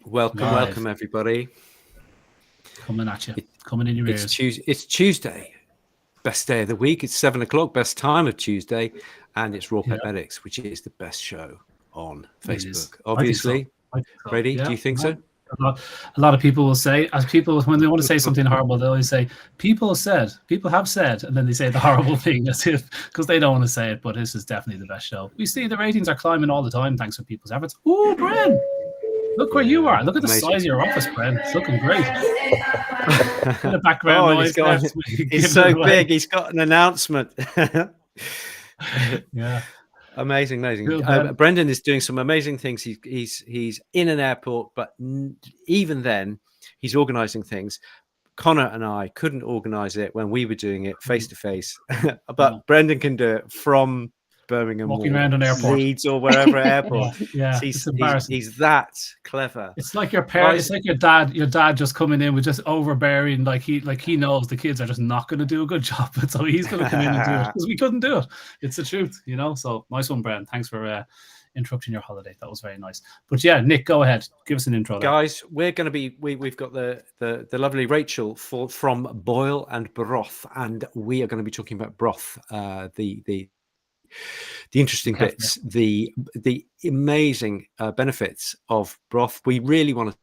Welcome, Live. welcome, everybody. Coming at you, coming in your ears. It's Tuesday, best day of the week. It's 7 o'clock, best time of Tuesday, and it's Raw Pet Medics, which is the best show on Facebook. Obviously, I think so. Brady, do you think so? A lot of people will say, as people, when they want to say something horrible, they always say, people have said, and then they say the horrible thing as if, because they don't want to say it, but this is definitely the best show. We see the ratings are climbing all the time thanks to people's efforts. Oh, Bren, look where you are. Look at the size of your office, Bren. It's looking great. The background noise. It's so big. He's got an announcement. Yeah. Amazing. Cool, Brendan is doing some amazing things. He's in an airport, but even then, he's organising things. Connor and I couldn't organise it when we were doing it face to face, but Brendan can do it from Birmingham, walking around an airport, Leeds, or wherever airport. Yeah, he's that clever. It's like your parents. It's like your dad. Your dad just coming in with just overbearing, like he knows the kids are just not going to do a good job, but so he's going to come in and do it because we couldn't do it. It's the truth, you know. So nice one, Bren. Thanks for interrupting your holiday. That was very nice. But yeah, Nick, go ahead. Give us an intro, guys. We're going to be. We've got the lovely Rachel from Boil and Broth, and we are going to be talking about Broth. The interesting bits, the amazing benefits of broth. We really want to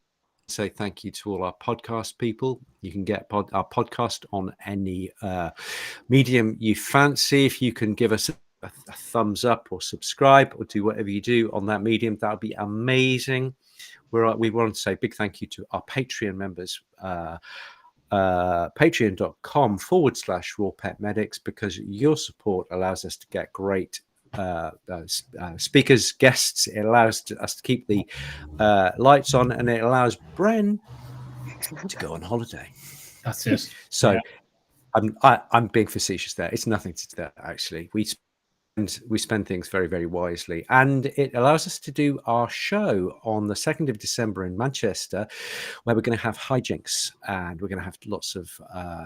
say thank you to all our podcast people. You can get our podcast on any medium you fancy. If you can give us a thumbs up or subscribe or do whatever you do on that medium, that would be amazing. We want to say big thank you to our Patreon members. Patreon.com/Raw Pet Medics, because your support allows us to get great speakers, guests. It allows us to keep the lights on, and it allows Bren to go on holiday. That's it. So I'm being facetious there. It's nothing to that, actually. We spend things very, very wisely, and it allows us to do our show on the 2nd of December in Manchester, where we're going to have hijinks, and we're going to have lots of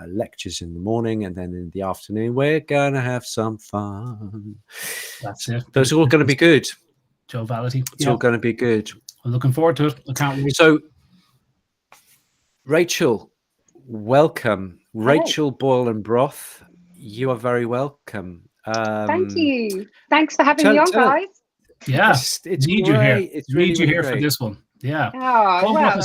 lectures in the morning, and then in the afternoon we're going to have some fun. That's it. Those are all going to be good. Joviality. It's all going to be good. I'm looking forward to it. I can't wait. So, Rachel, welcome. Hi. Rachel Boil and Broth, you are very welcome. Thank you. Thanks for having me on, guys. Yeah, it's need great. You here. It's really, need you really here great. for this one. Yeah. Oh, well,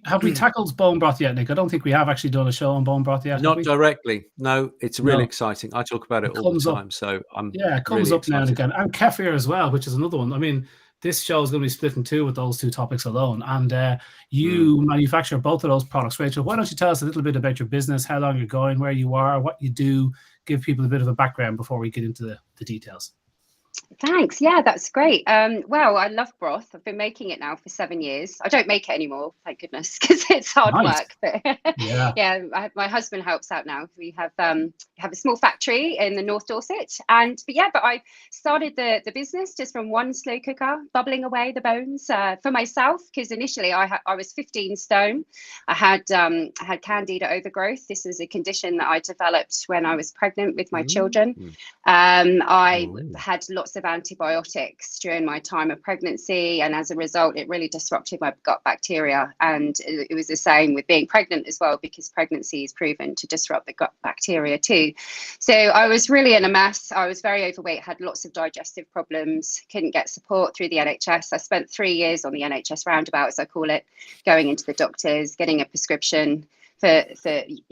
have we tackled bone broth yet, Nick? I don't think we have actually done a show on bone broth yet. Not directly. No, it's really exciting. I talk about it all the time. So it comes really up now and again, and kefir as well, which is another one. I mean, this show is going to be split in two with those two topics alone. And you manufacture both of those products, Rachel. Why don't you tell us a little bit about your business, how long you're going, where you are, what you do? Give people a bit of a background before we get into the details. Thanks. Yeah, that's great. Well, I love broth. I've been making it now for 7 years. I don't make it anymore, thank goodness, because it's hard work. But my husband helps out now. We have a small factory in the North Dorset, but I started the business just from one slow cooker, bubbling away the bones for myself, because initially I was 15 stone. I had candida overgrowth. This is a condition that I developed when I was pregnant with my children. I had lots of antibiotics during my time of pregnancy, and as a result it really disrupted my gut bacteria, and it was the same with being pregnant as well, because pregnancy is proven to disrupt the gut bacteria too. So I was really in a mess. I was very overweight, had lots of digestive problems, couldn't get support through the NHS. I spent 3 years on the NHS roundabout, as I call it, going into the doctors, getting a prescription for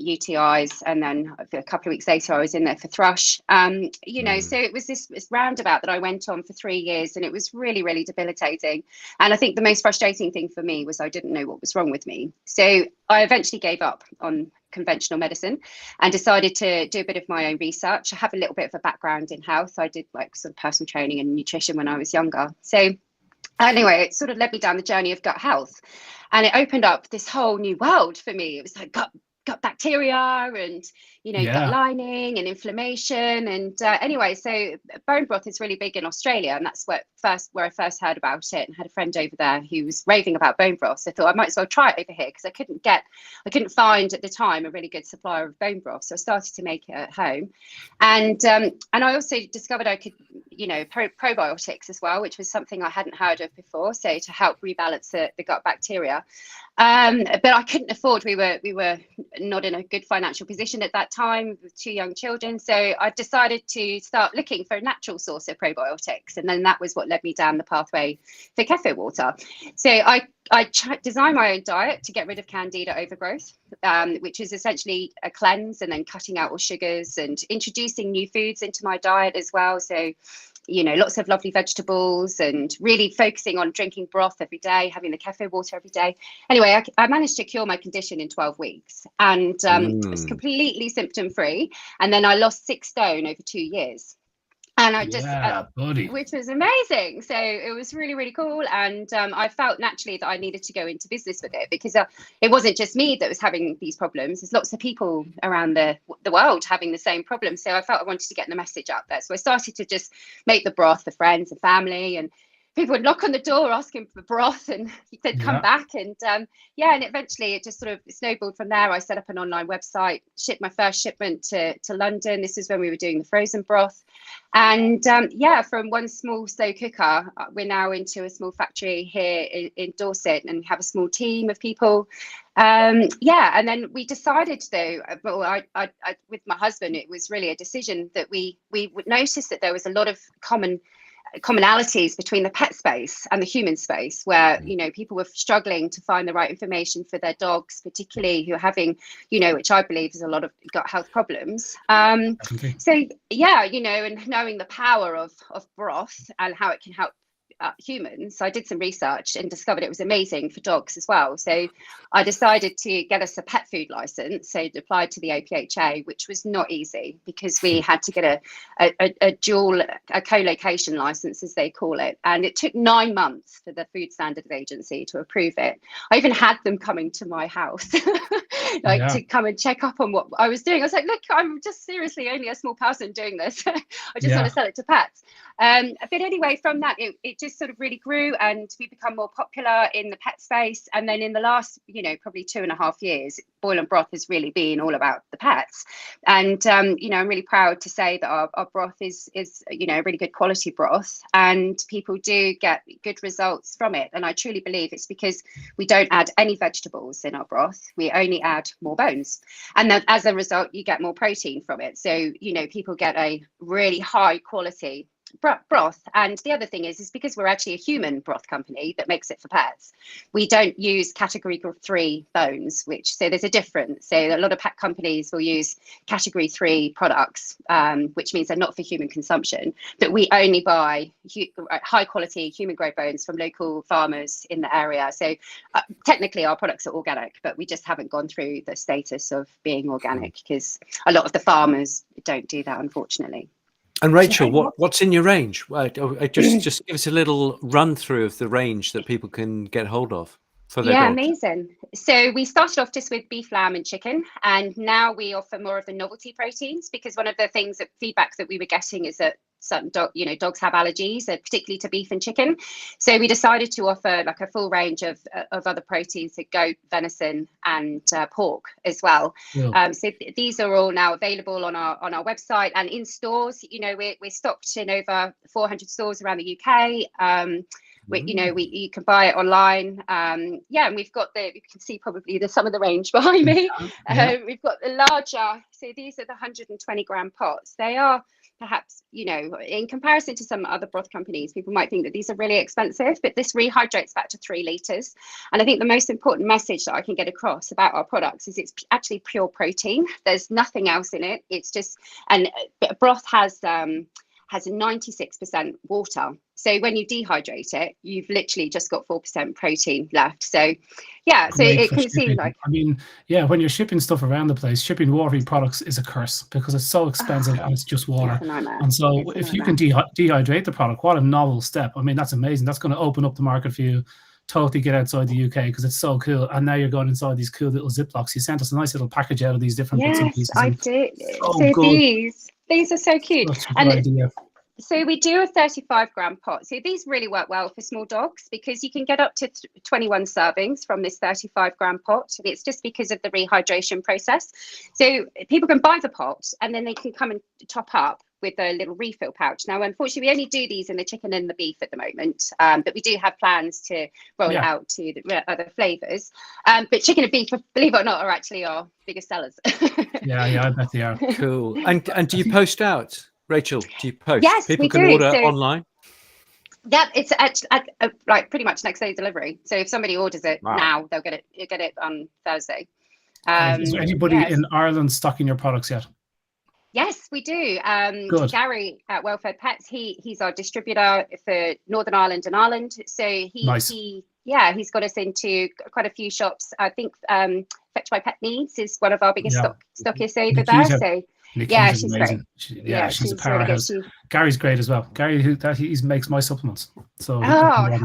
UTIs, and then a couple of weeks later I was in there for thrush. So it was this roundabout that I went on for 3 years, and it was really, really debilitating. And I think the most frustrating thing for me was I didn't know what was wrong with me. So I eventually gave up on conventional medicine and decided to do a bit of my own research. I have a little bit of a background in health. I did like sort of personal training and nutrition when I was younger. So anyway, it sort of led me down the journey of gut health, and it opened up this whole new world for me. It was like gut gut bacteria and gut lining and inflammation. And anyway, so bone broth is really big in Australia, and that's where I first heard about it, and had a friend over there who was raving about bone broth. So I thought I might as well try it over here, because I couldn't find at the time a really good supplier of bone broth. So I started to make it at home, and I also discovered I could probiotics as well, which was something I hadn't heard of before, so to help rebalance the gut bacteria. But I couldn't afford, we were not in a good financial position at that time with 2 young children, so I decided to start looking for a natural source of probiotics, and then that was what led me down the pathway for kefir water. So I designed my own diet to get rid of candida overgrowth, which is essentially a cleanse, and then cutting out all sugars and introducing new foods into my diet as well. So lots of lovely vegetables, and really focusing on drinking broth every day, having the kefir water every day. Anyway, I managed to cure my condition in 12 weeks, and was completely symptom free. And then I lost 6 stone over 2 years. And I just, which was amazing. So it was really, really cool. And I felt naturally that I needed to go into business with it, because it wasn't just me that was having these problems. There's lots of people around the world having the same problem. So I felt I wanted to get the message out there. So I started to just make the broth for friends and family, and people would knock on the door asking for broth, and they'd come back, and and eventually it just sort of snowballed from there. I set up an online website, shipped my first shipment to London. This is when we were doing the frozen broth, and from one small slow cooker, we're now into a small factory here in Dorset, and have a small team of people. And then we decided, though, I with my husband, it was really a decision that we would notice that there was a lot of commonalities between the pet space and the human space, where people were struggling to find the right information for their dogs, particularly who are having which I believe is a lot of gut health problems. And knowing the power of broth and how it can help humans, I did some research and discovered it was amazing for dogs as well. So I decided to get us a pet food license, so applied to the APHA, which was not easy, because we had to get a co-location license, as they call it, and it took 9 months for the Food Standards Agency to approve it. I even had them coming to my house to come and check up on what I was doing. I was like, look, I'm just seriously only a small person doing this. I just want to sell it to pets. But anyway, from that, it just sort of really grew, and we become more popular in the pet space. And then in the last, probably 2.5 years, Boil and Broth has really been all about the pets. And, I'm really proud to say that our broth is a really good quality broth, and people do get good results from it. And I truly believe it's because we don't add any vegetables in our broth. We only add more bones. And then as a result, you get more protein from it. So, people get a really high quality broth. And the other thing is because we're actually a human broth company that makes it for pets, we don't use category 3 bones, so there's a difference. So a lot of pet companies will use category 3 products, which means they're not for human consumption, but we only buy high quality human grade bones from local farmers in the area. So technically our products are organic, but we just haven't gone through the status of being organic, because a lot of the farmers don't do that, unfortunately. And Rachel, what's in your range? Just give us a little run through of the range that people can get hold of for their dogs. Amazing. So we started off just with beef, lamb and chicken, and now we offer more of the novelty proteins, because one of the things that feedback that we were getting is that certain dogs have allergies, particularly to beef and chicken. So we decided to offer like a full range of other proteins, like goat, venison and pork as well. So these are all now available on our website and in stores. We're stocked in over 400 stores around the UK. You can buy it online. And we've got you can see probably some of the range behind me. We've got the larger, so these are the 120 gram pots. They are perhaps, in comparison to some other broth companies, people might think that these are really expensive, but this rehydrates back to 3 litres. And I think the most important message that I can get across about our products is it's actually pure protein. There's nothing else in it. It's just, and broth has 96% water. So when you dehydrate it, you've literally just got 4% protein left. So so it can seem like, when you're shipping stuff around the place, shipping watery products is a curse, because it's so expensive and it's just water. And so if you can dehydrate the product, what a novel step. I mean, that's amazing. That's going to open up the market for you totally get outside the UK because it's so cool. And now you're going inside these cool little Ziplocs. You sent us a nice little package out of these different bits and Yes, pieces. I And do. so So good. these are so cute. Such a good idea. So we do a 35-gram pot. So these really work well for small dogs because you can get up to 21 servings from this 35-gram pot. It's just because of the rehydration process. So people can buy the pot and then they can come and top up with a little refill pouch. Now, unfortunately, we only do these in the chicken and the beef at the moment, but we do have plans to roll it out to the other flavors. But chicken and beef, believe it or not, are actually our biggest sellers. Yeah, I bet they are. Cool. And do you post out? Rachel, do you post? Yes, people we can do. order So, online. Yeah, it's at like pretty much next day delivery. So if somebody orders it now, they'll get it on Thursday. Is there anybody in Ireland stocking your products yet? Yes, we do. Good. Gary at Well-Fed Pets, he's our distributor for Northern Ireland and Ireland. So he's got us into quite a few shops. I think Fetch My Pet Needs is one of our biggest stockists over there. So Nikita's she's amazing. great. She's a powerhouse. Really Gary's great as well. Gary, he makes my supplements. So I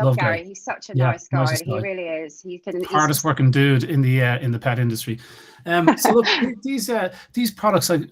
love Gary. He's such a nice guy. He really is. Hardest working dude in the pet industry. So look, these products, like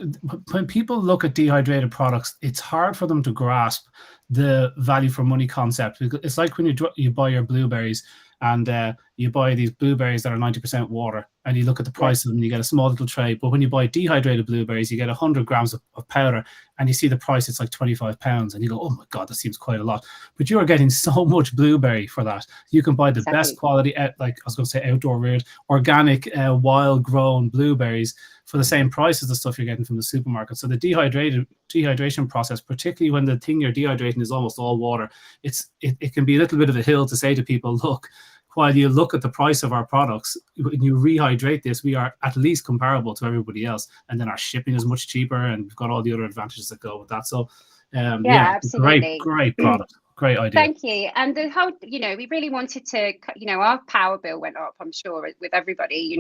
when people look at dehydrated products, it's hard for them to grasp the value for money concept. It's like when you buy your blueberries and you buy these blueberries that are 90% water, and you look at the price of them and you get a small little tray. But when you buy dehydrated blueberries, you get 100 grams of powder, and you see the price, it's like £25, and you go, oh my God, that seems quite a lot. But you are getting so much blueberry for that. You can buy the best quality, like I was going to say outdoor reared, organic, wild grown blueberries for the same price as the stuff you're getting from the supermarket. So the dehydration process, particularly when the thing you're dehydrating is almost all water, it can be a little bit of a hill to say to people, look, while you look at the price of our products, when you rehydrate this, we are at least comparable to everybody else. And then our shipping is much cheaper, and we've got all the other advantages that go with that. So, absolutely. Great product. Great idea. Thank you. And the whole, we really wanted to, our power bill went up, I'm sure, with everybody,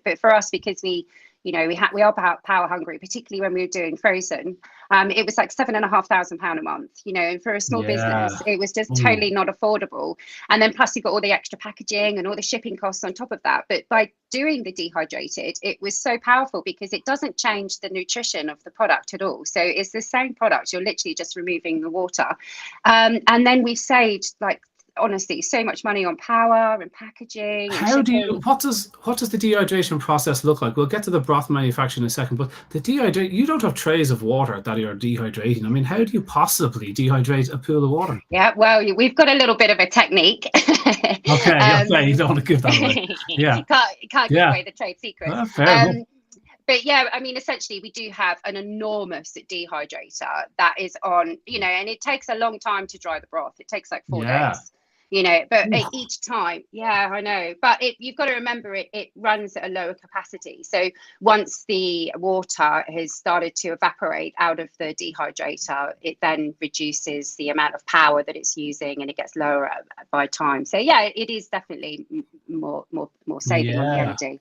but for us, because we are power hungry, particularly when we were doing frozen. It was like £7,500 a month, and for a small business, it was just totally not affordable. And then plus you've got all the extra packaging and all the shipping costs on top of that. But by doing the dehydrated, it was so powerful because it doesn't change the nutrition of the product at all. So it's the same product. You're literally just removing the water. And then we've saved honestly so much money on power and packaging. What does the dehydration process look like? We'll get to the broth manufacturing in a second, but you don't have trays of water that you're dehydrating. I mean, how do you possibly dehydrate a pool of water? Yeah, well, we've got a little bit of a technique. Okay, you don't want to give that away. Yeah, you can't give away the trade secret. Fair enough. But yeah, I mean, essentially, we do have an enormous dehydrator that is on, and it takes a long time to dry the broth. It takes like 4 days. But each time, I know. But you've got to remember it runs at a lower capacity. So once the water has started to evaporate out of the dehydrator, it then reduces the amount of power that it's using, and it gets lower by time. So it is definitely more saving on the energy.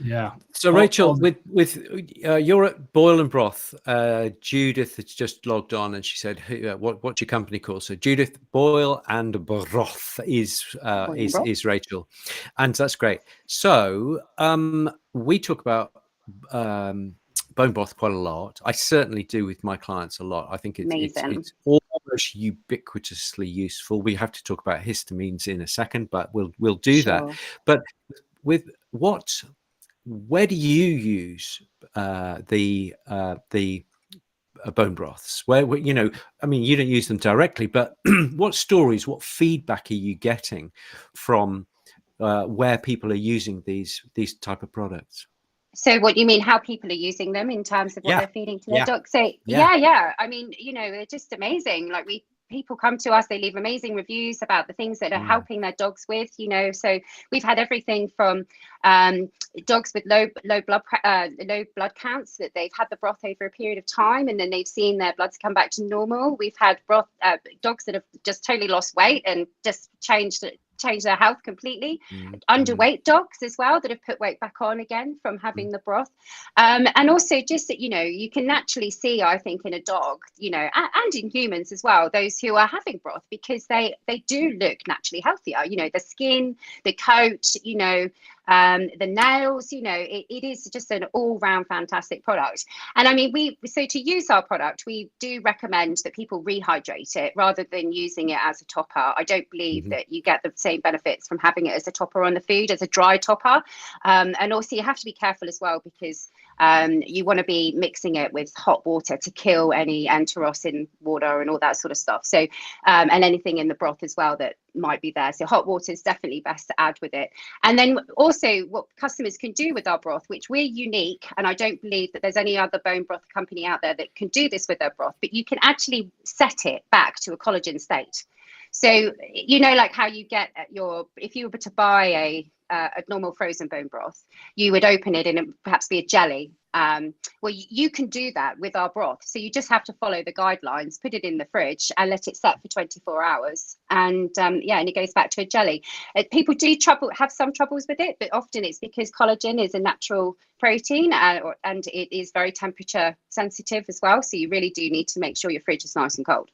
Yeah. So Rachel, with you're at Boil and Broth. Judith has just logged on and she said, "What's your company called?" So Judith, Boil and Broth is Rachel, and that's great. So we talk about bone broth quite a lot. I certainly do with my clients a lot. I think it's almost ubiquitously useful. We have to talk about histamines in a second, but we'll do that. But with where do you use the bone broths? Where I mean, you don't use them directly, but what feedback are you getting from where people are using these type of products? So what you mean, how people are using them in terms of what they're feeding to their dogs? So I mean, they're just amazing. Like people come to us, they leave amazing reviews about the things that are helping their dogs with, so we've had everything from dogs with low blood counts, that they've had the broth over a period of time and then they've seen their bloods come back to normal. We've had dogs that have just totally lost weight and just changed changed their health completely. Underweight dogs as well that have put weight back on again from having the broth. And also just that, you can naturally see, I think, in a dog, and in humans as well, those who are having broth, because they do look naturally healthier. The skin, the coat, the nails, it is just an all-round fantastic product. And I mean, so to use our product, we do recommend that people rehydrate it rather than using it as a topper. I don't believe that you get the same benefits from having it as a topper on the food as a dry topper. And also you have to be careful as well, because you want to be mixing it with hot water to kill any enteros in water and all that sort of stuff. So and anything in the broth as well that might be there. So hot water is definitely best to add with it. And then also what customers can do with our broth, which we're unique, and I don't believe that there's any other bone broth company out there that can do this with their broth, but you can actually set it back to a collagen state. So, like how you get if you were to buy a normal frozen bone broth, you would open it and it would perhaps be a jelly. Well, you can do that with our broth. So you just have to follow the guidelines, put it in the fridge and let it set for 24 hours. And and it goes back to a jelly. People do have some troubles with it, but often it's because collagen is a natural protein and it is very temperature sensitive as well. So you really do need to make sure your fridge is nice and cold.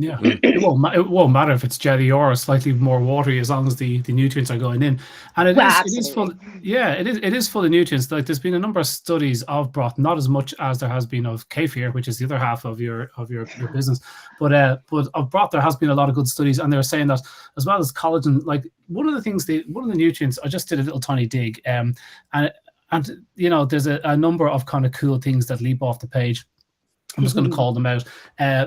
Yeah, it won't matter if it's jelly or slightly more watery, as long as the nutrients are going in. And it is full. Yeah, it is full of nutrients. Like there's been a number of studies of broth, not as much as there has been of kefir, which is the other half of your business, but of broth there has been a lot of good studies, and they're saying that as well as collagen, like one of the nutrients. I just did a little tiny dig, and there's a number of kind of cool things that leap off the page. I'm just going to call them out,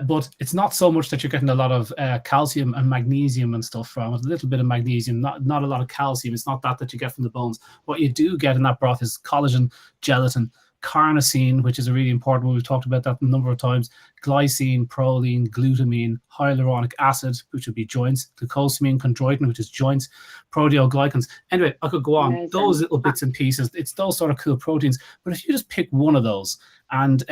but it's not so much that you're getting a lot of calcium and magnesium and stuff from it. A little bit of magnesium, not a lot of calcium. It's not that you get from the bones. What you do get in that broth is collagen, gelatin, carnosine, which is a really important one. We've talked about that a number of times. Glycine, proline, glutamine, hyaluronic acid, which would be joints, glucosamine, chondroitin, which is joints, proteoglycans. Anyway, I could go on. Amazing. Those little bits and pieces, it's those sort of cool proteins. But if you just pick one of those, and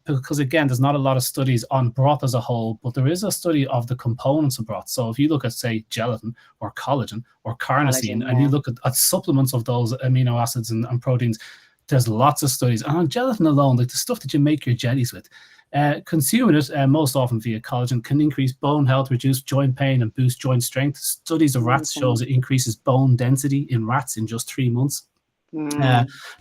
because again, there's not a lot of studies on broth as a whole, but there is a study of the components of broth. So if you look at, say, gelatin or collagen or carnosine, and you look at supplements of those amino acids and proteins, there's lots of studies. And on gelatin alone, like the stuff that you make your jellies with, consuming it most often via collagen can increase bone health, reduce joint pain, and boost joint strength. Studies of rats shows it increases bone density in rats in just 3 months.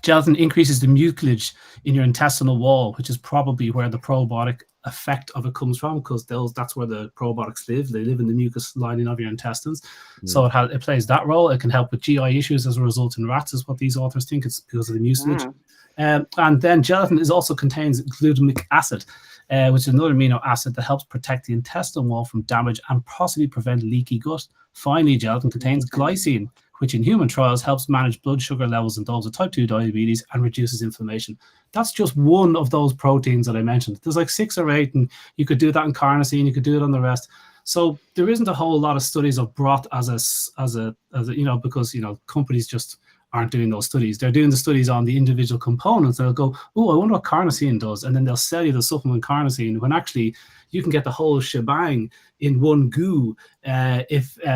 Gelatin increases the mucilage in your intestinal wall, which is probably where the probiotic effect of it comes from, because that's where the probiotics live. They live in the mucus lining of your intestines. So it plays that role. It can help with GI issues as a result in rats, is what these authors think. It's because of the mucilage. And then gelatin also contains glutamic acid, which is another amino acid that helps protect the intestinal wall from damage and possibly prevent leaky gut. Finally, gelatin contains glycine, which in human trials helps manage blood sugar levels in those with type 2 diabetes and reduces inflammation. That's just one of those proteins that I mentioned. There's like 6 or 8, and you could do that in carnosine, you could do it on the rest. So there isn't a whole lot of studies of broth as a because companies just aren't doing those studies. They're doing the studies on the individual components. They'll go, oh, I wonder what carnosine does, and then they'll sell you the supplement carnosine, when actually you can get the whole shebang in one goo.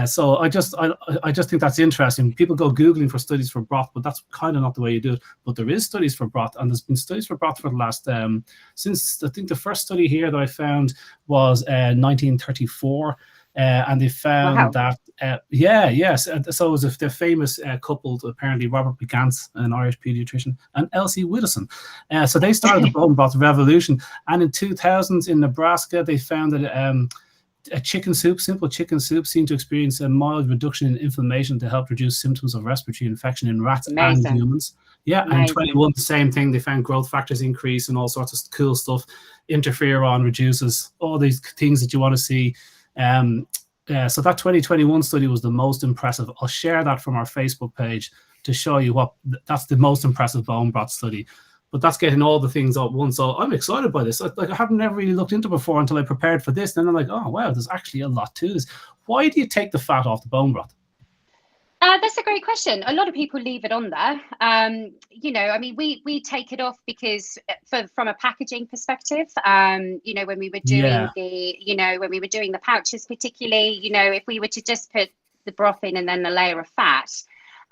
So I just think that's interesting. People go Googling for studies for broth, but that's kind of not the way you do it. But there is studies for broth, and there's been studies for broth for the last, since I think the first study here that I found was 1934. And they found that, so it was the famous couple, apparently Robert Begance, an Irish pediatrician, and Elsie Widdowson. So they started the bone broth revolution. And in 2000s in Nebraska, they found that simple chicken soup seemed to experience a mild reduction in inflammation to help reduce symptoms of respiratory infection in rats and humans. Yeah, and in 21, the same thing. They found growth factors increase and all sorts of cool stuff. Interferon reduces, all these things that you want to see. So that 2021 study was the most impressive. I'll share that from our Facebook page to show you that's the most impressive bone broth study. But that's getting all the things at once. So I'm excited by this. I haven't never really looked into before until I prepared for this. Then I'm like, oh wow, there's actually a lot to this. Why do you take the fat off the bone broth? That's a great question. A lot of people leave it on there. I mean, we take it off because from a packaging perspective, when we were doing when we were doing the pouches, particularly, if we were to just put the broth in and then the layer of fat,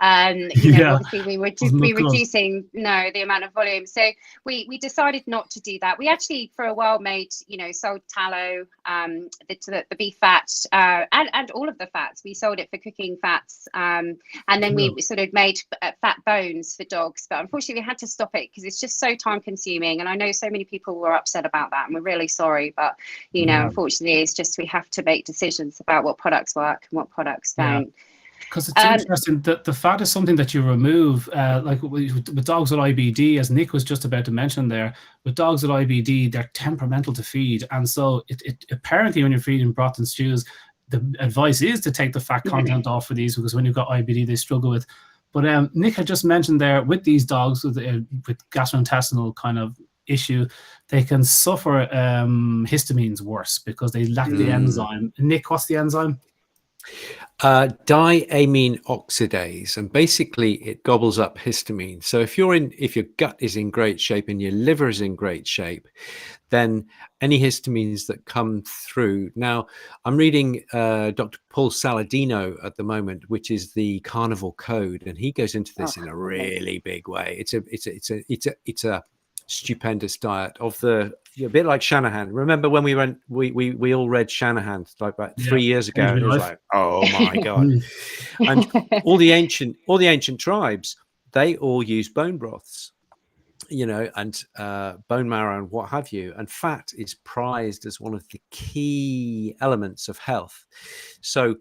obviously we were reducing the amount of volume. So we decided not to do that. We actually for a while made, sold tallow, the beef fat, and all of the fats. We sold it for cooking fats, and then we sort of made fat bones for dogs. But unfortunately we had to stop it because it's just so time consuming, and I know so many people were upset about that, and we're really sorry. But unfortunately it's just we have to make decisions about what products work and what products don't. Because it's interesting that the fat is something that you remove, like with dogs with IBD, as Nick was just about to mention there. With dogs with IBD, they're temperamental to feed, and so it apparently when you're feeding broth and stews, the advice is to take the fat content off for these, because when you've got IBD, they struggle with. But Nick had just mentioned there with these dogs with gastrointestinal kind of issue, they can suffer histamines worse because they lack the enzyme. Nick, what's the enzyme? Diamine oxidase, and basically it gobbles up histamine. So if your gut is in great shape and your liver is in great shape, then any histamines that come through. Now I'm reading Dr. Paul Saladino at the moment, which is the Carnivore Code, and he goes into this in a really big way. It's a stupendous diet of a bit like Shanahan. Remember when we all read Shanahan like about 3 years ago, and it was like, oh my god. And all the ancient tribes, they all use bone broths, and bone marrow and what have you, and fat is prized as one of the key elements of health. So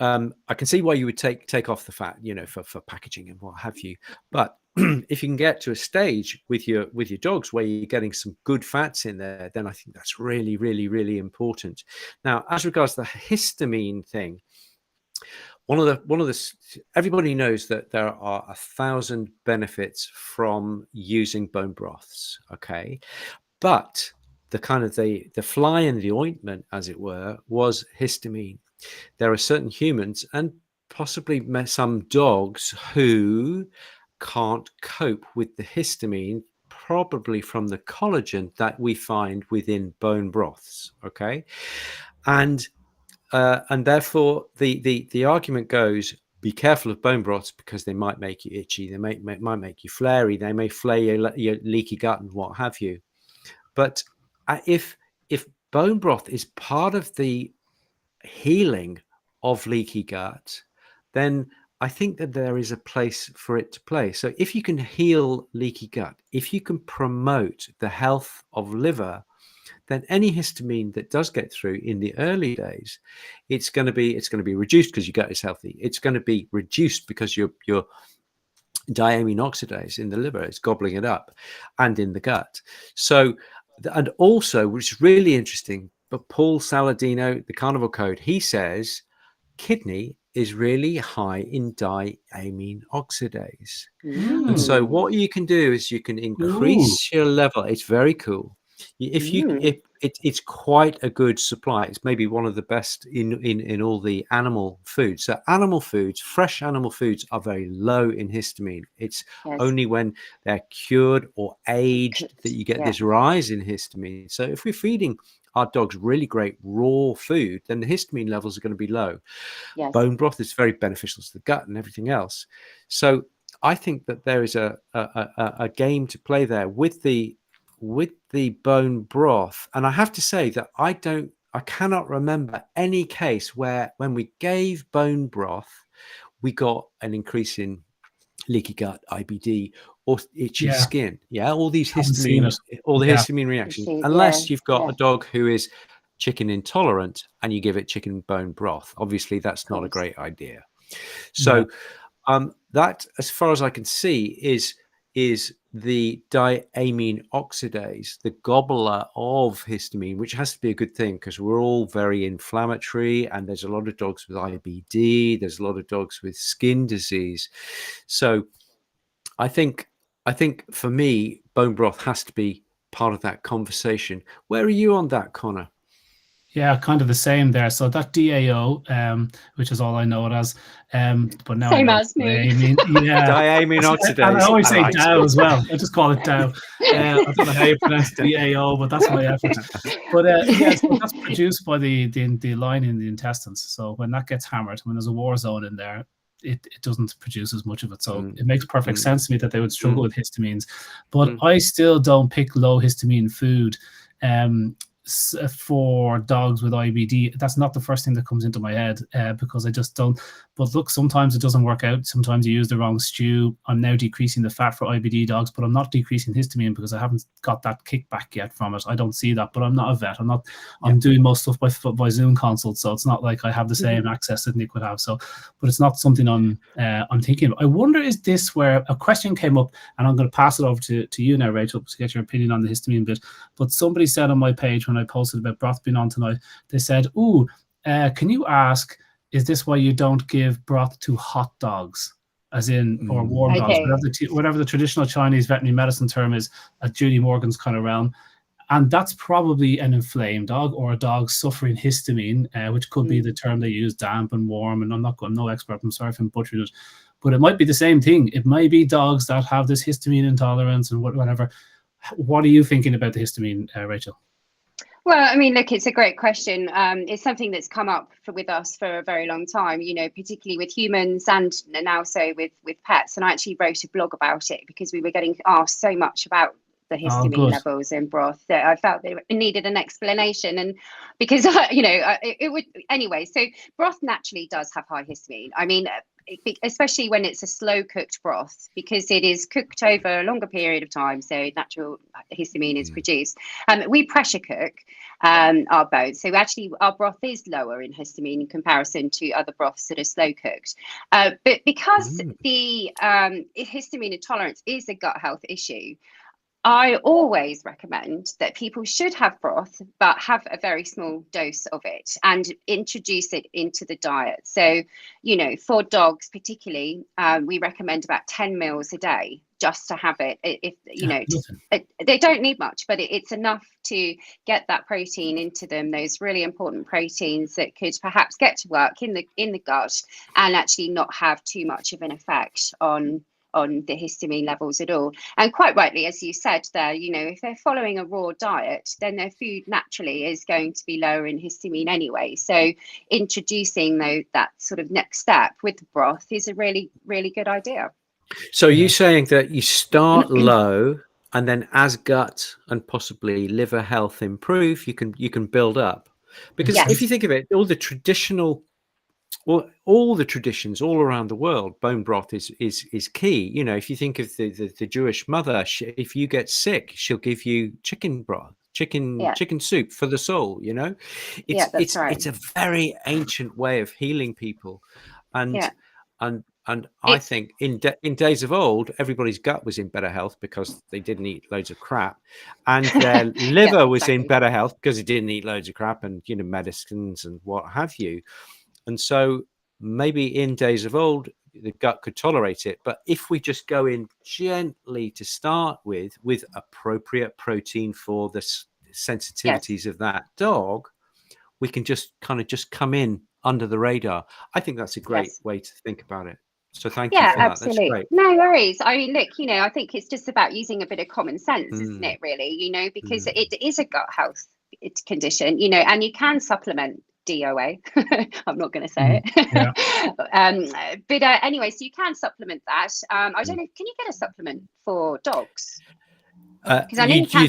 I can see why you would take off the fat, for packaging and what have you. But if you can get to a stage with your dogs where you're getting some good fats in there, then I think that's really, really, really important. Now, as regards to the histamine thing, one of the everybody knows that there are 1,000 benefits from using bone broths. Okay, but the fly in the ointment, as it were, was histamine. There are certain humans and possibly some dogs who can't cope with the histamine, probably from the collagen that we find within bone broths. Okay, and therefore the argument goes: be careful of bone broths because they might make you itchy, they might make you flary, they may flare your leaky gut and what have you. But if bone broth is part of the healing of leaky gut, then I think that there is a place for it to play. So if you can heal leaky gut, if you can promote the health of liver, then any histamine that does get through in the early days, it's going to be reduced because your gut is healthy. It's going to be reduced because your diamine oxidase in the liver is gobbling it up, and in the gut. So, and also, which is really interesting, but Paul Saladino, the Carnivore Code, he says kidney is really high in diamine oxidase. And so what you can do is you can increase your level. It's very cool. It's quite a good supply. It's maybe one of the best in all the animal foods. So animal foods, fresh animal foods, are very low in histamine. It's only when they're cured or aged that you get this rise in histamine. So if we're feeding our dogs really great raw food, then the histamine levels are going to be low. Bone broth is very beneficial to the gut and everything else. So I think that there is a game to play there with the bone broth. And I have to say that I cannot remember any case where when we gave bone broth, we got an increase in leaky gut, IBD, or itchy skin. All these histamine, histamine reactions, unless you've got a dog who is chicken intolerant and you give it chicken bone broth. Obviously, that's not a great idea. So that, as far as I can see, is the diamine oxidase, the gobbler of histamine, which has to be a good thing because we're all very inflammatory, and there's a lot of dogs with IBD, there's a lot of dogs with skin disease. So I think for me, bone broth has to be part of that conversation. Where are you on that, Connor? Yeah, kind of the same there. So that DAO, which is all I know it as, but now Same I know as me. I mean, yeah. Diaminoxidase. And I always say like DAO as well. I just call it DAO. I don't know how you pronounce DAO, but that's my effort. But yeah, so that's produced by the lining in the intestines. So when that gets hammered, when there's a war zone in there, it doesn't produce as much of it. So it makes perfect sense to me that they would struggle with histamines. But I still don't pick low histamine food. For dogs with IBD, that's not the first thing that comes into my head, because I just don't. But look, sometimes it doesn't work out. Sometimes you use the wrong stew. I'm now decreasing the fat for IBD dogs, but I'm not decreasing histamine because I haven't got that kickback yet from it. I don't see that, but I'm not a vet. I'm doing most stuff by Zoom consults, so it's not like I have the same access that Nick would have. So, but it's not something I'm thinking of. I wonder, is this where a question came up, and I'm going to pass it over to you now, Rachel, to get your opinion on the histamine bit. But somebody said on my page when I posted about Broth being on tonight, they said, "Ooh, can you ask, is this why you don't give broth to hot dogs, as in, or warm dogs, whatever the traditional Chinese veterinary medicine term is at Judy Morgan's kind of realm?" And that's probably an inflamed dog or a dog suffering histamine, which could be the term they use, damp and warm. And I'm no expert. I'm sorry if I'm butchering it, but it might be the same thing. It might be dogs that have this histamine intolerance and whatever. What are you thinking about the histamine, Rachel? Well, I mean, look, it's a great question. It's something that's come up with us for a very long time, particularly with humans and now so with pets. And I actually wrote a blog about it because we were getting asked so much about the histamine levels in broth that I felt they needed an explanation. And because, it would anyway. So broth naturally does have high histamine. I mean, especially when it's a slow cooked broth, because it is cooked over a longer period of time, so natural histamine is produced. We pressure cook our bones, so actually our broth is lower in histamine in comparison to other broths that are slow cooked, but because the histamine intolerance is a gut health issue, I always recommend that people should have broth, but have a very small dose of it and introduce it into the diet. So, for dogs particularly, we recommend about 10 mils a day just to have it. If they don't need much, but it's enough to get that protein into them, those really important proteins that could perhaps get to work in the gut and actually not have too much of an effect on the histamine levels at all. And quite rightly, as you said there, if they're following a raw diet, then their food naturally is going to be lower in histamine anyway. So introducing that sort of next step with the broth is a really, really good idea. So you're saying that you start low, and then as gut and possibly liver health improve, you can build up. Because if you think of it, all the traditions all around the world, bone broth is key. If you think of the Jewish mother, if you get sick, she'll give you chicken broth, chicken soup for the soul. It's a very ancient way of healing people, and I think in days of old, everybody's gut was in better health because they didn't eat loads of crap, and their liver was in better health because it didn't eat loads of crap and medicines and what have you. And so maybe in days of old, the gut could tolerate it. But if we just go in gently to start with appropriate protein for the sensitivities of that dog, we can just come in under the radar. I think that's a great way to think about it. So thank you for that. Absolutely. That's great. No worries. I mean, look, I think it's just about using a bit of common sense, isn't it, really? Because it is a gut health condition, and you can supplement DOA. I'm not going to say it. But anyway, so you can supplement that. I don't know, can you get a supplement for dogs? Because I know you can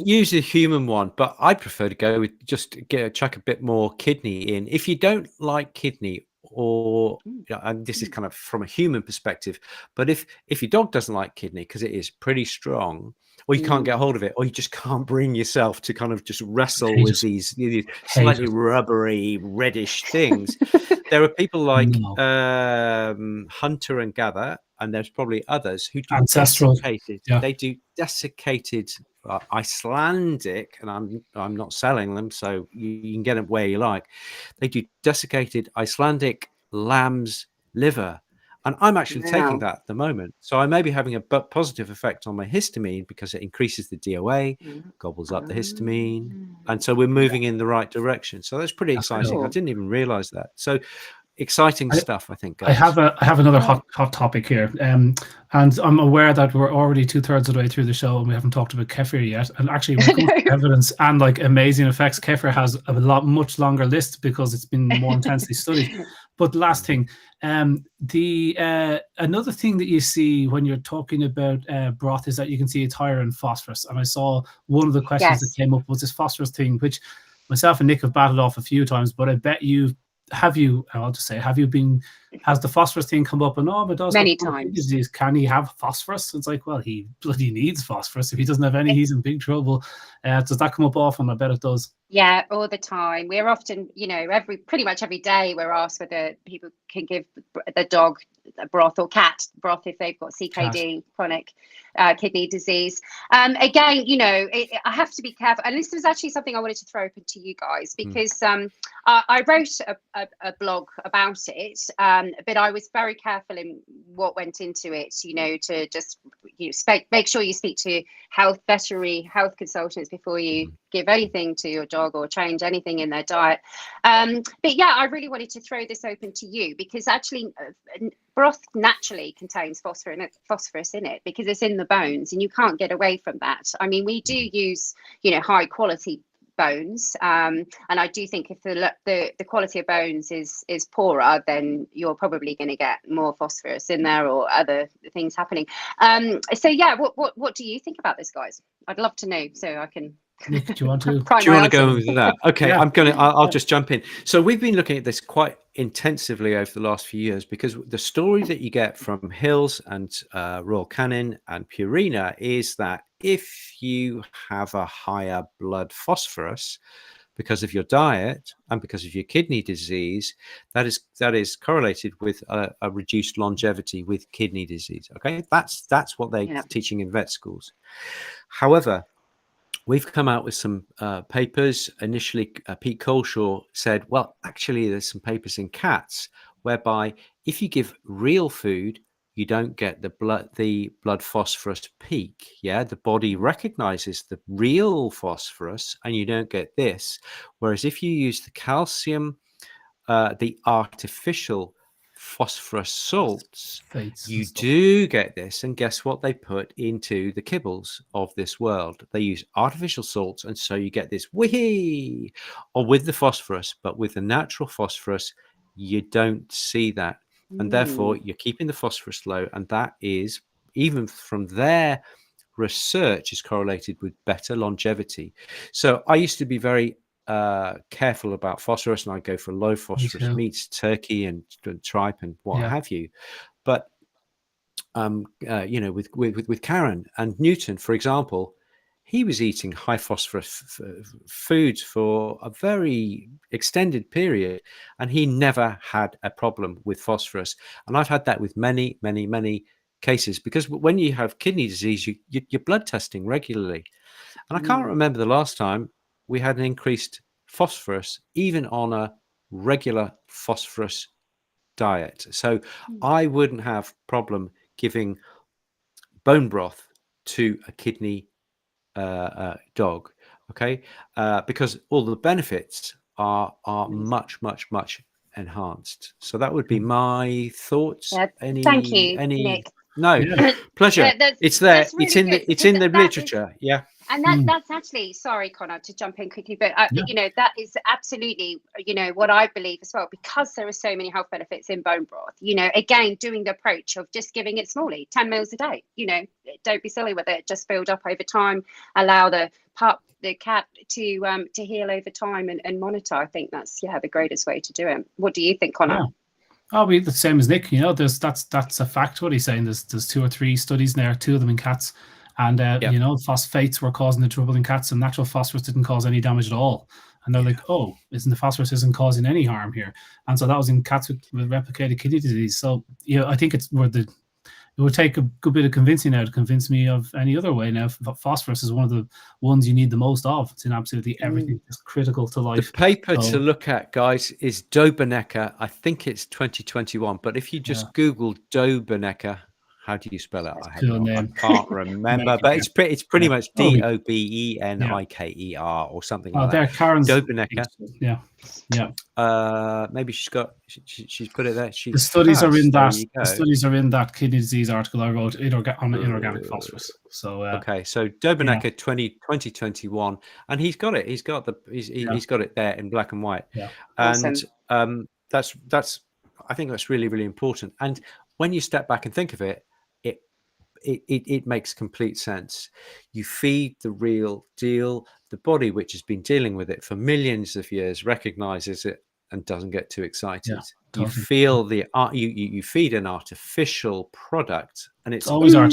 use a human one, but I prefer to go with just chuck a bit more kidney in. If you don't like kidney, or and this is kind of from a human perspective, but if your dog doesn't like kidney because it is pretty strong, or you can't get hold of it, or you just can't bring yourself to kind of just wrestle with these slightly rubbery reddish things, there are people like Hunter and Gather, and there's probably others who do desiccated. They do desiccated Icelandic, and I'm not selling them, so you can get them where you like. They do desiccated Icelandic lamb's liver, And I'm actually taking that at the moment. So I may be having a positive effect on my histamine because it increases the DOA, gobbles up the histamine. And so we're moving in the right direction. So that's pretty exciting. I didn't even realize that. So exciting stuff, I think, guys. I have another hot topic here, and I'm aware that we're already 2/3 of the way through the show and we haven't talked about kefir yet. And actually, when it comes to evidence and like amazing effects, kefir has a much longer list because it's been more intensely studied. But last thing, another thing that you see when you're talking about broth is that you can see it's higher in phosphorus. And I saw one of the questions that came up was this phosphorus thing, which myself and Nick have battled off a few times, but I bet has the phosphorus thing come up? And my dog's many times. Disease. Can he have phosphorus? It's like, well, he bloody needs phosphorus. If he doesn't have any, he's in big trouble. Does that come up often? I bet it does. Yeah, all the time. We're often, pretty much every day we're asked whether people can give the dog broth or cat broth if they've got CKD, chronic kidney disease. Again, I have to be careful. And this was actually something I wanted to throw open to you guys because I wrote a blog about it, but I was very careful in what went into it, to just make sure you speak to veterinary health consultants before you give anything to your dog or change anything in their diet. But yeah, I really wanted to throw this open to you because actually broth naturally contains phosphorus in it because it's in the bones and you can't get away from that. I mean, we do use, high quality bones, and I do think if the quality of bones is poorer, then you're probably going to get more phosphorus in there or other things happening. So yeah, what do you think about this, guys? I'd love to know so I can. Nick, do you want to go with that? Okay, yeah. I'll just jump in. So we've been looking at this quite intensively over the last few years because the story that you get from Hills and Royal Canin and Purina is that if you have a higher blood phosphorus because of your diet and because of your kidney disease, that is correlated with a reduced longevity with kidney disease. Okay, that's what they're teaching in vet schools. However, we've come out with some papers. Initially, Pete Coleshaw said, well, actually, there's some papers in cats whereby if you give real food, you don't get the blood phosphorus peak. Yeah, the body recognizes the real phosphorus and you don't get this. Whereas if you use the calcium, the artificial phosphorus salts, you do get this. And guess what they put into the kibbles of this world? They use artificial salts, and so you get this whee or with the phosphorus, but with the natural phosphorus you don't see that, and therefore you're keeping the phosphorus low, and that is, even from their research, is correlated with better longevity. So I used to be very careful about phosphorus, and I go for low phosphorus meats, turkey and tripe and what have you. But with Karen and Newton, for example, he was eating high phosphorus foods for a very extended period, and he never had a problem with phosphorus. And I've had that with many, many, many cases, because when you have kidney disease, you're blood testing regularly. And I can't remember the last time we had an increased phosphorus, even on a regular phosphorus diet. So I wouldn't have problem giving bone broth to a kidney dog, okay, because all the benefits are much, much, much enhanced. So that would be my thoughts. Thank you, Nick. No, pleasure. It's there. Really it's in the literature. And that's actually, sorry, Connor, to jump in quickly, but that is absolutely, what I believe as well, because there are so many health benefits in bone broth. Again, doing the approach of just giving it smallly, 10 mils a day. Don't be silly with it. Just build up over time. Allow the cat to heal over time and monitor. I think that's the greatest way to do it. What do you think, Connor? Yeah. I'll be the same as Nick. That's a fact. What he's saying. There's 2 or 3 studies there, 2 of them in cats. And, phosphates were causing the trouble in cats, and natural phosphorus didn't cause any damage at all. And they're like, isn't the phosphorus isn't causing any harm here? And so that was in cats with replicated kidney disease. So, I think it's where it would take a good bit of convincing now to convince me of any other way. Now, phosphorus is one of the ones you need the most of. It's in absolutely everything. It's critical to life. The paper to look at, guys, is Dobenecker. I think it's 2021. But if you just Google Dobenecker, how do you spell it? I can't remember, but it's pretty much Dobenecker or something like that. Karen's Dobenecker. Yeah. Maybe she's put it there. The studies are in that. The studies are in that kidney disease article I wrote on inorganic phosphorus. So okay, so Dobenecker 2021, and he's got it. He's got it there in black and white. Yeah. And that's I think that's really, really important. And when you step back and think of it, it makes complete sense. You feed the real deal. The body, which has been dealing with it for millions of years, recognizes it and doesn't get too excited. Yeah, totally. You feel you feed an artificial product, and it's always like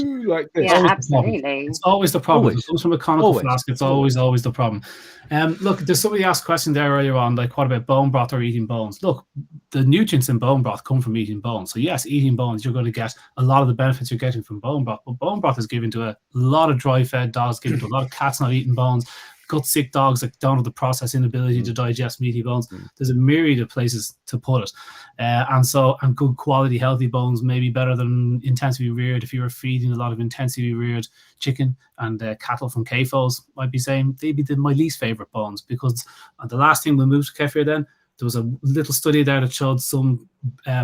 this. Yeah, absolutely. It's always the problem. It comes from a conical flask. It's always the problem. Look, there's somebody asked a question there earlier on, like, what about bone broth or eating bones? Look, the nutrients in bone broth come from eating bones. So yes, eating bones, you're going to get a lot of the benefits you're getting from bone broth. But bone broth is given to a lot of dry-fed dogs, given to a lot of cats not eating bones, gut sick dogs that don't have the process inability to digest meaty bones. There's a myriad of places to put it. And good quality healthy bones may be better than intensively reared. If you were feeding a lot of intensively reared chicken and cattle from CAFOs, I'd be saying they'd be my least favorite bones, because the last thing we moved to kefir, then there was a little study there that showed some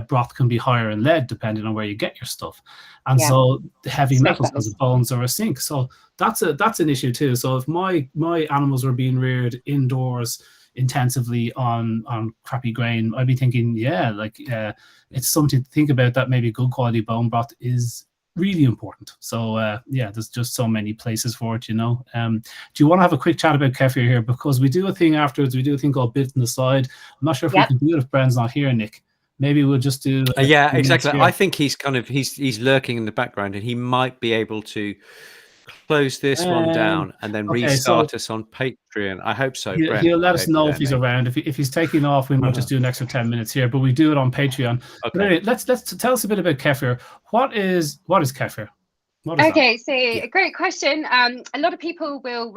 broth can be higher in lead depending on where you get your stuff, and so the heavy metals because the bones are a sink. So that's an issue too. So if my animals were being reared indoors intensively on crappy grain, I'd be thinking, it's something to think about, that maybe good quality bone broth is really important. So there's just so many places for it, Do you want to have a quick chat about kefir here, because we do a thing afterwards? We do a thing called Bit in the Side. I'm not sure if we can do it if Bren's not here, Nick. Maybe we'll just do exactly. I think he's he's lurking in the background, and he might be able to close this one down and then restart us on Patreon. I hope so. He'll let us know if he's around. If he's taking off, we might just do an extra 10 minutes here, but we do it on Patreon. Okay. But anyway, let's tell us a bit about kefir. What is kefir? Okay, so a great question. A lot of people will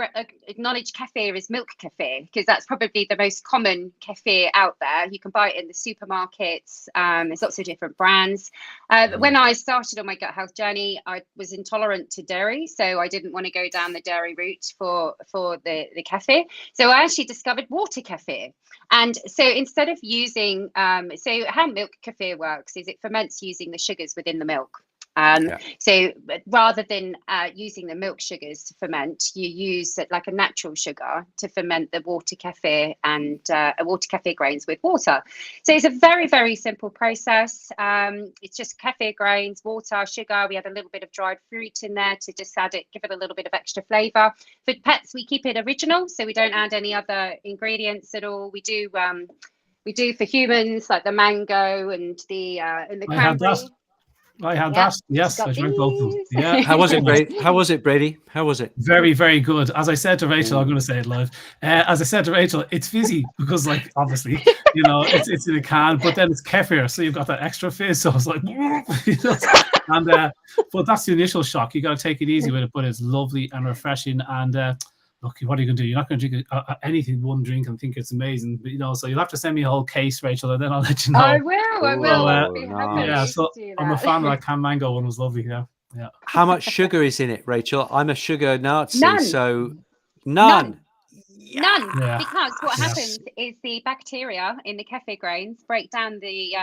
acknowledge kefir as milk kefir, because that's probably the most common kefir out there. You can buy it in the supermarkets. There's lots of different brands. When I started on my gut health journey, I was intolerant to dairy, so I didn't want to go down the dairy route for the kefir. So I actually discovered water kefir. And so instead of using, so how milk kefir works is it ferments using the sugars within the milk. So rather than using the milk sugars to ferment, you use like a natural sugar to ferment the water kefir and water kefir grains with water. So it's a very, very simple process. It's just kefir grains, water, sugar. We add a little bit of dried fruit in there to just give it a little bit of extra flavour. For pets, we keep it original, so we don't add any other ingredients at all. We do for humans, like the mango and the cranberry. I had that. Yes, I drank both of them. Yeah. How was it, Brady? How was it? Very, very good. As I said to Rachel, I'm going to say it live. As I said to Rachel, it's fizzy because, like, obviously, it's in a can, but then it's kefir, so you've got that extra fizz. So I was like, but that's the initial shock. You got to take it easy with it, but it's lovely and refreshing. And look, what are you going to do? You're not going to drink anything, one drink, and think it's amazing. But, so you'll have to send me a whole case, Rachel, and then I'll let you know. I will. So I'm a fan of that canned mango one. Was lovely. Yeah. How much sugar is in it, Rachel? I'm a sugar Nazi, so none. Because what happens is the bacteria in the kefir grains break down the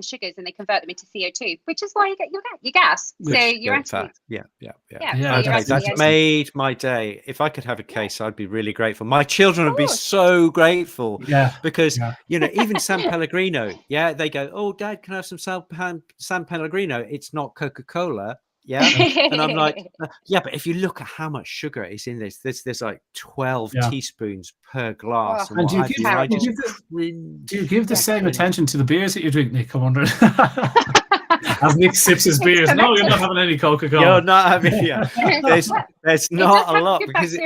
sugars, and they convert them into CO2, which is why you get your gas. So you're actually okay, that's made my day. If I could have a case, I'd be really grateful. My children would be so grateful. Because even San Pellegrino, they go, "Oh, Dad, can I have some San Pellegrino? It's not Coca-Cola." And I'm like, but if you look at how much sugar is in this, there's like 12 teaspoons per glass. And do you give the same attention to the beers that you drink, Nick? I wonder. As Nick sips his beers, no, you're not having any Coca-Cola. You're not having, There's not a lot because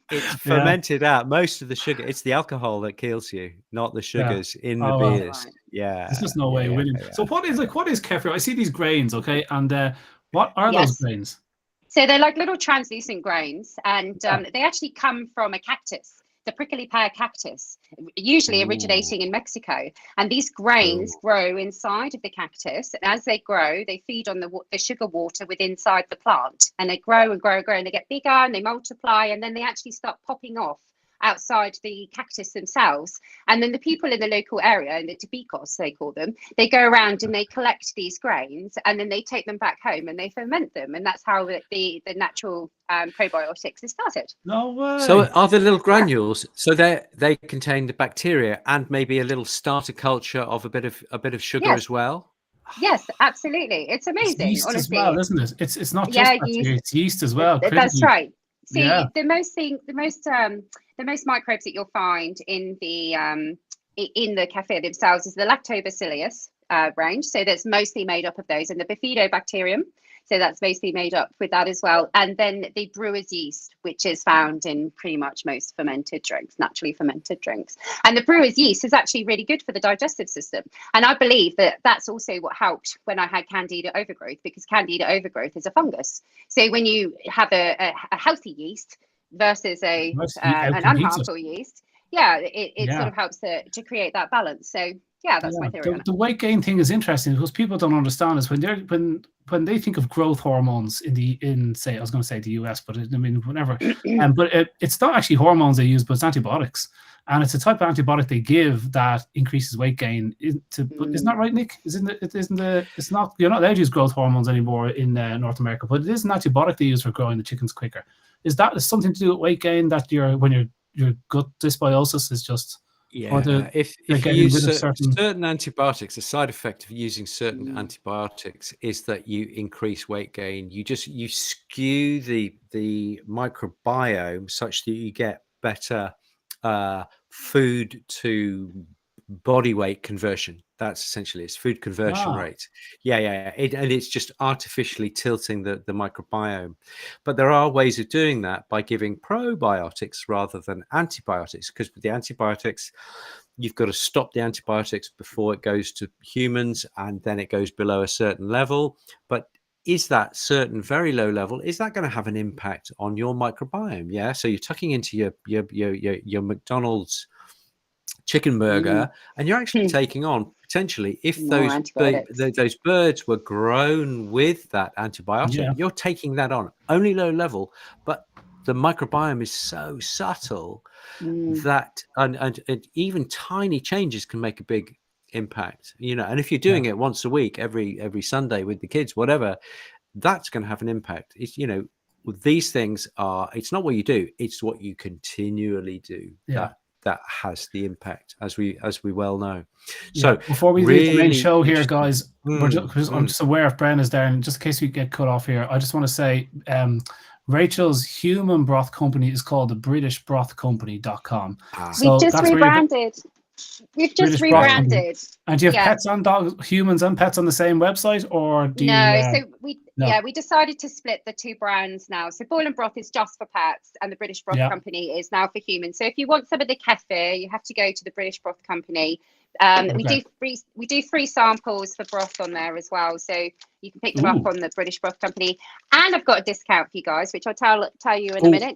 it's fermented out. Most of the sugar, it's the alcohol that kills you, not the sugars in the beers. Yeah. There's just no way of winning. So what is kefir? I see these grains, okay, and what are those grains? So they're like little translucent grains, and they actually come from a cactus, the prickly pear cactus, usually originating in Mexico. And these grains grow inside of the cactus. And as they grow, they feed on the sugar water within inside the plant. And they grow and grow and grow, and they get bigger and they multiply. And then they actually start popping off outside the cactus themselves. And then the people in the local area, in the tabicos they call them, they go around and they collect these grains, and then they take them back home and they ferment them, and that's how the natural probiotics is started. No way. So are the little granules, so they contain the bacteria and maybe a little starter culture of a bit of sugar as well? Yes, absolutely. It's amazing. It's yeast honestly. as well, isn't it? It's not just bacteria, it's yeast as well. That's right. See, the most microbes that you'll find in the kefir themselves is the lactobacillus range. So that's mostly made up of those, and the bifidobacterium. So that's mostly made up with that as well. And then the brewer's yeast, which is found in pretty much most fermented drinks, naturally fermented drinks. And the brewer's yeast is actually really good for the digestive system. And I believe that that's also what helped when I had candida overgrowth, because candida overgrowth is a fungus. So when you have a healthy yeast versus an unharmful yeast, it sort of helps to create that balance. So that's my theory. The weight gain thing is interesting because people don't understand is when they think of growth hormones in say, I was going to say the US, but I mean whatever, but it's not actually hormones they use, but it's antibiotics, and it's a type of antibiotic they give that increases weight gain. Isn't that right, Nick? It's not, you're not allowed to use growth hormones anymore in North America, but it is an antibiotic they use for growing the chickens quicker. Is that something to do with weight gain, that your gut dysbiosis is just? If you use certain antibiotics, the side effect of using certain antibiotics is that you increase weight gain. You skew the microbiome such that you get better food to body weight conversion. That's essentially its food conversion rate. And it's just artificially tilting the microbiome. But there are ways of doing that by giving probiotics rather than antibiotics, because with the antibiotics, you've got to stop the antibiotics before it goes to humans, and then it goes below a certain level. But is that certain very low level, is that going to have an impact on your microbiome? Yeah. So you're tucking into your McDonald's chicken burger, and you're actually taking on potentially, if those birds were grown with that antibiotic, you're taking that on only low level, but the microbiome is so subtle that and even tiny changes can make a big impact, and if you're doing it once a week, every Sunday with the kids, whatever, that's going to have an impact. It's these things are, it's not what you do, it's what you continually do that has the impact, as we well know. So before we leave the main show here, guys, I'm just aware if Bren is there, and just in case we get cut off here, I just want to say Rachel's human broth company is called the BritishBrothCompany.com. So we've just rebranded. And do you have pets on dogs, humans and pets on the same website, or do you? We decided to split the two brands now. So Boil and Broth is just for pets, and the British Broth Company is now for humans. So if you want some of the kefir, you have to go to the British Broth Company. We do free samples for broth on there as well, so you can pick them up on the British Broth Company. And I've got a discount for you guys, which I'll tell you in a minute.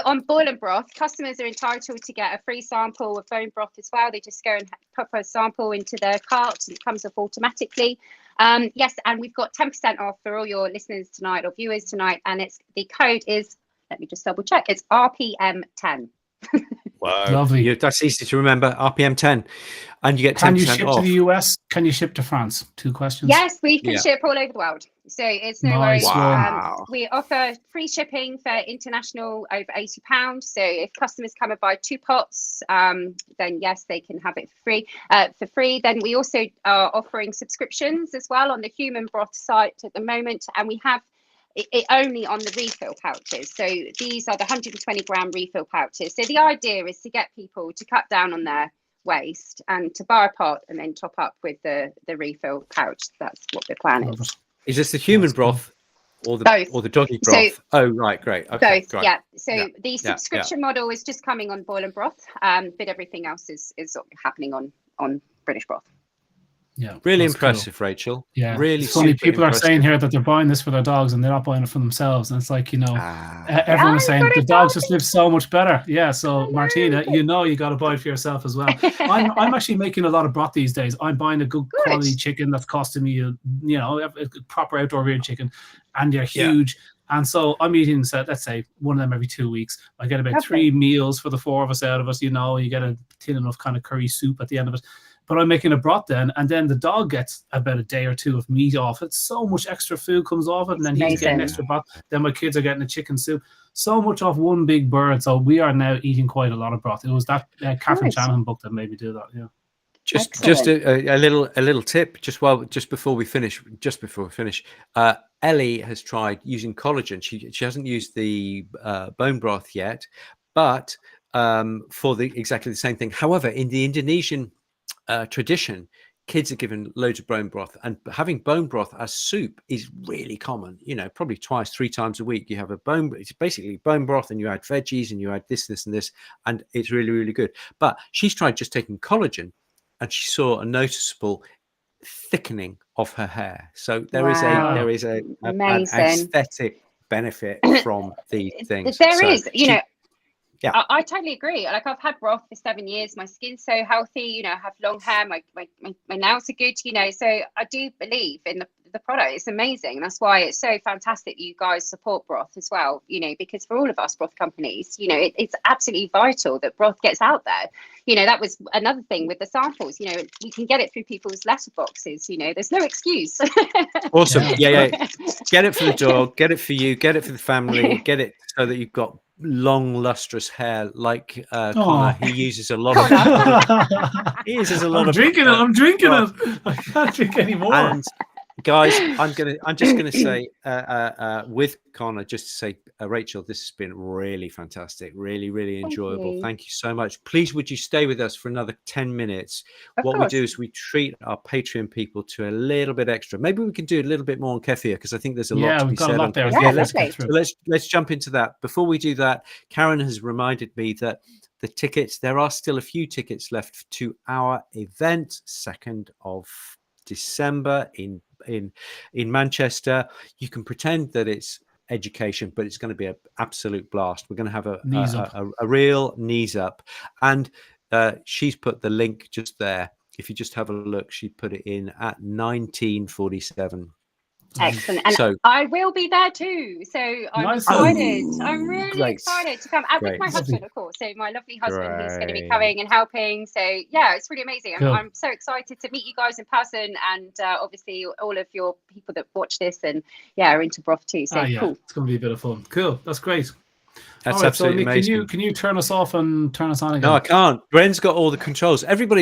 On Boil and Broth, customers are entitled to get a free sample of bone broth as well. They just go and pop a sample into their cart, and it comes off automatically. And we've got 10% off for all your listeners tonight or viewers tonight, and the code is, let me just double check, it's RPM10. Wow, lovely. That's easy to remember, RPM 10, and you get 10% off. Can you ship to the US? Can you ship to France? 2 questions. Yes, we can ship all over the world, so it's no worries. We offer free shipping for international over £80. So if customers come and buy 2 pots, then yes, they can have it for free. Then we also are offering subscriptions as well on the Human Broth site at the moment, and we have it only on the refill pouches. So these are the 120 gram refill pouches. So the idea is to get people to cut down on their waste and to buy a pot and then top up with the refill pouch. That's what the plan is. Is this the human broth or the doggy broth? Great. Okay, both, great. So the subscription model is just coming on Boil and Broth, but everything else is happening on British broth. Yeah, really impressive, cool. Rachel. Yeah, really. It's funny. People are saying here that they're buying this for their dogs and they're not buying it for themselves. And it's like, everyone is saying the dogs just live so much better. Yeah. So Martina, you got to buy it for yourself as well. I'm actually making a lot of broth these days. I'm buying a good quality chicken that's costing me, a proper outdoor reared chicken, and they're huge. Yeah. And so I'm eating, let's say, one of them every 2 weeks. I get about 3 meals for the 4 of us out of us. You get a tin enough kind of curry soup at the end of it. But I'm making a broth then, and then the dog gets about a day or 2 of meat off it. So much extra food comes off it, and then he's getting extra broth. Then my kids are getting a chicken soup. So much off one big bird. So we are now eating quite a lot of broth. It was that Catherine Shanahan book that made me do that. Yeah. Just a little tip. Just before we finish. Ellie has tried using collagen. She hasn't used the bone broth yet, but for exactly the same thing. However, in the Indonesian tradition, kids are given loads of bone broth, and having bone broth as soup is really common. Probably 2-3 times a week you have it's basically bone broth, and you add veggies and you add this and this, and it's really, really good. But she's tried just taking collagen, and she saw a noticeable thickening of her hair. So there is an aesthetic benefit from these things. There is. Yeah, I totally agree. Like, I've had broth for 7 years. My skin's so healthy. I have long hair. My nails are good. So I do believe in the product. It's amazing. That's why it's so fantastic you guys support broth as well. Because for all of us broth companies, it's absolutely vital that broth gets out there. That was another thing with the samples. You can get it through people's letterboxes. There's no excuse. Awesome. Yeah. Get it for the dog. Get it for you. Get it for the family. Get it so that you've got long lustrous hair like Connor. He uses a lot of I'm drinking it. I can't drink anymore. And guys, I'm just gonna say with Connor, just to say, Rachel, this has been really fantastic, really, really enjoyable. Thank you so much. Please, would you stay with us for another 10 minutes? What we do is we treat our Patreon people to a little bit extra. Maybe we can do a little bit more on kefir, because I think there's a lot to be said on kefir. Let's jump into that. Before we do that, Karen has reminded me that the tickets, there are still a few tickets left to our event, 2nd of December in Manchester. You can pretend that it's education, but it's going to be an absolute blast. We're going to have a real knees up, and she's put the link just there. If you just have a look, she put it in at 1947. Excellent. And I will be there too. So I'm excited. I'm really excited to come. And with my husband, of course. So my lovely husband who's going to be coming and helping. So yeah, it's really amazing. Cool. I'm so excited to meet you guys in person, and obviously all of your people that watch this and are into broth too. So cool. It's going to be a bit of fun. Cool. That's great. That's absolutely amazing. Can you turn us off and turn us on again? No, I can't. Bren's got all the controls. Everybody